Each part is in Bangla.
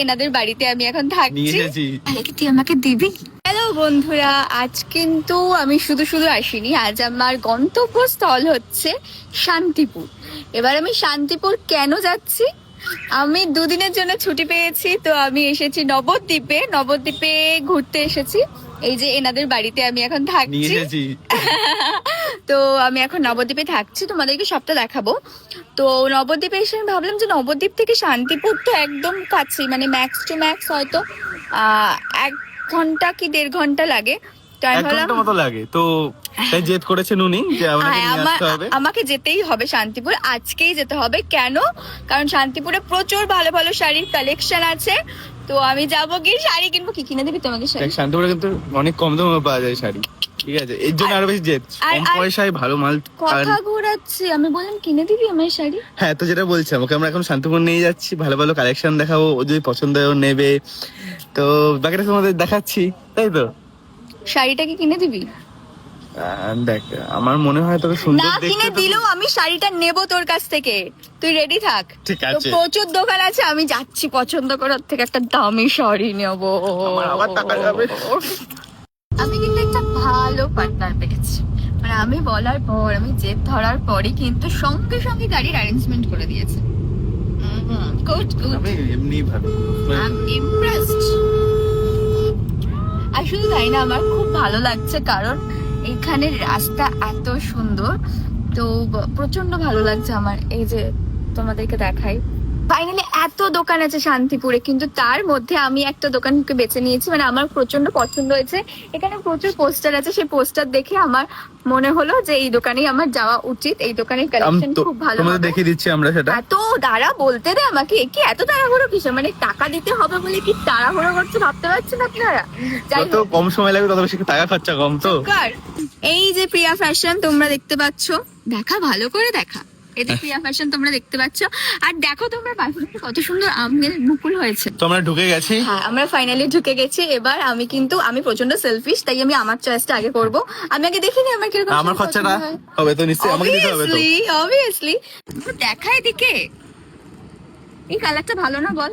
এনাদের বাড়িতে আমি এখন থাকছি। তাহলে কি তুই আমাকে দিবি? হ্যালো বন্ধুরা, আজ কিন্তু আমি শুধু শুধু আসিনি। আজ আমার গন্তব্যস্থল হচ্ছে শান্তিপুর। এবার আমি শান্তিপুর কেন যাচ্ছি? আমি দুদিনের জন্য ছুটি পেয়েছি, তো আমি এসেছি নবদ্বীপে। নবদ্বীপে ঘুরতে এসেছি। এই যে এনাদের বাড়িতে আমি এখন থাকছি। তো আমি এখন নবদ্বীপে থাকছি, তোমাদেরকে সবটা দেখাবো। তো নবদ্বীপে এসে আমি ভাবলাম যে নবদ্বীপ থেকে শান্তিপুর তো একদম কাছে, মানে ম্যাক্স টু ম্যাক্স হয়তো 1 ঘন্টা কি 1.5 ঘন্টা লাগে। তো আমি ভাবলাম মতো লাগে, তো তাই জেদ করেছেন উনি যে আমাকে নিয়ে আসতে হবে। আমাকে যেতেই হবে শান্তিপুর, আজকেই যেতে হবে। কেন? কারণ শান্তিপুরে প্রচুর ভালো ভালো শাড়ির কালেকশন আছে। তো আমি যাবো, গিয়ে শাড়ি কিনবো। কি কিনে দিবি তোমাকে শাড়ি? শান্তিপুরে কিন্তু অনেক কম দামে পাওয়া যায় শাড়ি, ঠিক আছে? এর জন্য আরো বেশি জেদ, কম পয়সায় ভালো মাল। কথা ঘোরাচ্ছি, আমি বললাম কিনে দিবি আমার শাড়ি। হ্যাঁ, তো যেটা বলছিলাম, ওকে আমরা এখন শান্তিপুর নিয়ে যাচ্ছি, ভালো ভালো কালেকশন দেখাবো, ও যদি পছন্দ হয় ও নেবে। তো বাকিটা তোমাদের দেখাচ্ছি, তাই তো? শাড়িটা কি কিনে দিবি? দেখ, আমার মনে হয় তোকে সুন্দর না দেখতে। কিনে দিলেও আমি শাড়িটা নেব তোর কাছ থেকে, তুই রেডি থাক। ঠিক তো আছে, প্রচুর দোকান আছে, আমি যাচ্ছি পছন্দ করার থেকে একটা দামি শাড়ি নেব। আমার আবার টাকা যাবে। আমি কিন্তু একটা ভালো পার্টনার পেয়েছি, মানে আমি বলার পর, আমি জেদ ধরার পরই কিন্তু সঙ্গে সঙ্গে গাড়ির অ্যারেঞ্জমেন্ট করে দিয়েছে। গুড গুড, আমি এমনি ভাবি আই এম ইমপ্রেসড। আর শুধু তাই না, আমার খুব ভালো লাগছে কারণ এখানের রাস্তা এত সুন্দর। তো প্রচন্ড ভালো লাগছে আমার। এই যে তোমাদেরকে দেখাই, ফাইনালি এত দোকান আছে শান্তিপুরে, কিন্তু তার মধ্যে আমি একটা দোকানকে বেছে নিয়েছি, মানে আমার প্রচন্ড পছন্দ হয়েছে। এখানে প্রচুর পোস্টার আছে, সেই পোস্টার দেখে আমার মনে হলো যে এই দোকানেই আমার যাওয়া উচিত। এই দোকানের কালেকশন খুব ভালো। তোমাদের দেখিয়ে দিচ্ছি আমরা সেটা। এত দাঁড়া বলতে দে আমাকে, কি এত তাড়াহুড়ো কিসের? মানে টাকা দিতে হবে বলে কি তাড়াহুড়ো করছে ভাবতে পারছেন আপনারা? যত কম সময় লাগবে তত বেশি টাকা খরচা কম। তো এই যে প্রিয়া ফ্যাশন তোমরা দেখতে পাচ্ছ, দেখা ভালো করে দেখা। এই যে প্রিয়া ফ্যাশন তোমরা দেখতে পাচ্ছ, আর দেখো তোমরা পাশে কত সুন্দর আমের মুকুল হয়েছে। তো আমরা ঢুকে গেছি। হ্যাঁ, আমরা ফাইনালি ঢুকে গেছি। এবার আমি প্রচন্ড সেলফিশ, তাই আমি আমার চয়েসটা আগে করব। আমি আগে দেখিনি আমার কিরকম। আমার খরচাটা হবে তো নিশ্চয়ই আমাকে দিতে হবে তো। অবভিয়াসলি দেখা এদিকে। এই কালারটা ভালো না বল?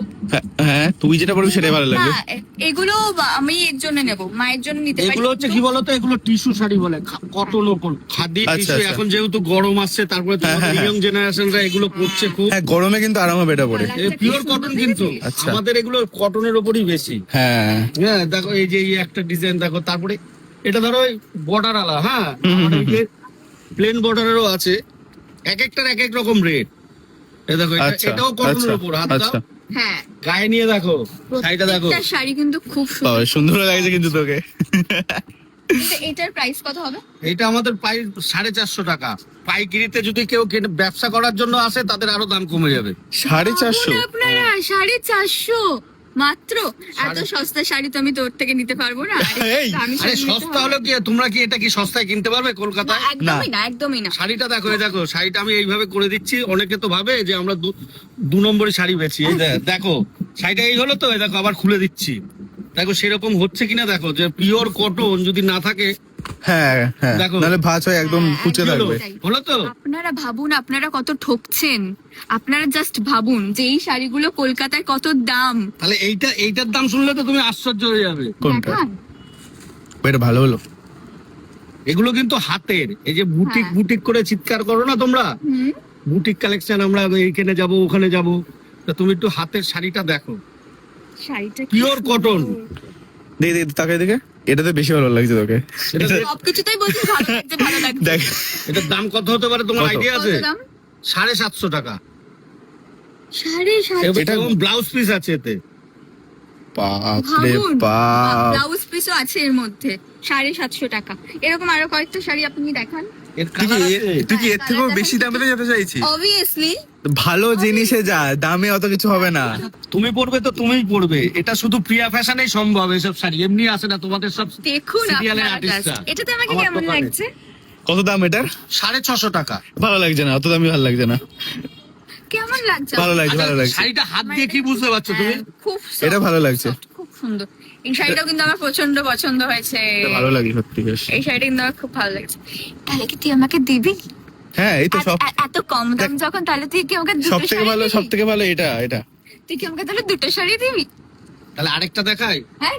হ্যাঁ, তুই যেটা বলবি সেটাই ভালো লাগবে। না, এগুলো আমি এর জন্য নেব, মায়ের জন্য নিতে পারি। এগুলো হচ্ছে কি বলতো, এগুলো টিস্যু শাড়ি বলে, কটন ওপর খাদি টিস্যু। এখন যেহেতু গরম আসছে, তারপরে ইয়ং জেনারেশনরা এগুলো করছে খুব। হ্যাঁ, গরমে কিন্তু আরাম হবে এটা পরে। পিওর কটন কিন্তু আমাদের এগুলো কটনের ওপরই বেশি। হ্যাঁ হ্যাঁ, দেখো এই যে একটা ডিজাইন দেখো, তারপরে এটা ধরো বর্ডার আলা। হ্যাঁ, প্লেন বর্ডারেরও আছে, এক একটার এক এক রকম রেট। এই দেখো এটাও কটনের ওপর, হাত দাও। হ্যাঁ, গায়ে নিয়ে দেখো, শাড়িটা দেখো। প্রত্যেকটা শাড়ি কিন্তু খুব সুন্দর। সুন্দর লাগছে কিন্তু তোকে। এটার প্রাইস কত হবে? এটা আমাদের প্রায় 450 টাকা। পাইকারিতে যদি কেউ ব্যবসা করার জন্য আসে, তাদের আরো দাম কমে যাবে। 450? আপনারা 450 মাত্র? এত সস্তা শাড়ি তো আমি তোর থেকে নিতে পারবো না। আরে সস্তা হলো কি, তোমরা কি এটা কি সস্তায় কিনতে পারবে কলকাতায়? একদমই না, একদমই না। শাড়িটা দেখো, এই দেখো শাড়িটা আমি এইভাবে করে দিচ্ছি। অনেকে তো ভাবে যে আমরা দু নম্বরের শাড়ি বেচি। এই দেখো শাড়িটা এই হলো তো, এই দেখো আবার খুলে দিচ্ছি। দেখো সেরকম হচ্ছে কিনা দেখো, যে পিওর কটন যদি না থাকে, হ্যাঁ হ্যাঁ, নাহলে ভাঁজ হয়ে একদম কুচে থাকবে। হলো তো? আপনারা ভাবুন, আপনারা কত ঠকছেন। আপনারা জাস্ট ভাবুন যে এই শাড়িগুলো কলকাতায় কত দাম। তাহলে এইটার দাম শুনলে তো তুমি আশ্চর্য হয়ে যাবে। কোনটা? দেখান। এটা ভালো হলো। এগুলো কিন্তু হাতের, এই যে বুটিক বুটিক করে চিৎকার করো না তোমরা, বুটিক কালেকশন। আমরা এইখানে যাব, ওখানে যাব, তা তুমি একটু হাতের শাড়িটা দেখো, শাড়িটা পিওর কটন। দেখে তাকে দেখে এটাতে বেশি ভালো লাগছে তোকে। সবকিছুতেই বলছি ভালো লাগছে, ভালো লাগছে। দেখ এটার দাম কত হতে পারে তোমার আইডিয়া আছে? কত দাম? 750 টাকা। 750? এটা ব্লাউজ পিস আছে এতে। বাপ রে বাপ, ব্লাউজ পিসও আছে এর মধ্যে। 750 টাকা। এরকম আরো কয়েকটা শাড়ি আপনি দেখান। তুই কি এর থেকেও বেশি দামে যেতে চাইছিস? অবভিয়াসলি ভালো জিনিসে যা, দামে অত কিছু হবে না। তুমি পড়বে তো তুমিই পড়বে, এটা শুধু প্রিয়া ফ্যাশনেই সম্ভব। এসব শাড়ি এমনি আসে না, তোমাদের সব দেখুন সিরিয়ালের আপনারা আর্টিস্টরা। just। এটাতে আমাকে আমার কেমন দোকানে। লাগছে? কত দাম এটার? 650 টাকা। ভালো লাগছে না, অত দামি ভালো লাগছে না। কেমন লাগছে? ভালো লাগছে, ভালো লাগছে। শাড়িটা হাত দিয়ে কি বুঝতে পারছো তুমি? খুব এটা ভালো লাগছে, খুব সুন্দর। এই শাড়িটাও কিন্তু আমার প্রচন্ড পছন্দ হয়েছে। ভালো লাগে সত্যি বেশ। এই শাড়িটা কিন্তু আমার খুব ভালো লাগছে। তাহলে কি তুই আমাকে দিবি? হ্যাঁ, এই তো সব এত কম দাম যখন, তাহলে তুই কি আমাকে দুটো সব থেকে শাড়ি ভালো, দিবি? সব থেকে ভালো এটা। তুই কি আমাকে তাহলে দুটো শাড়ি দিবি? তাহলে আরেকটা দেখাই। হ্যাঁ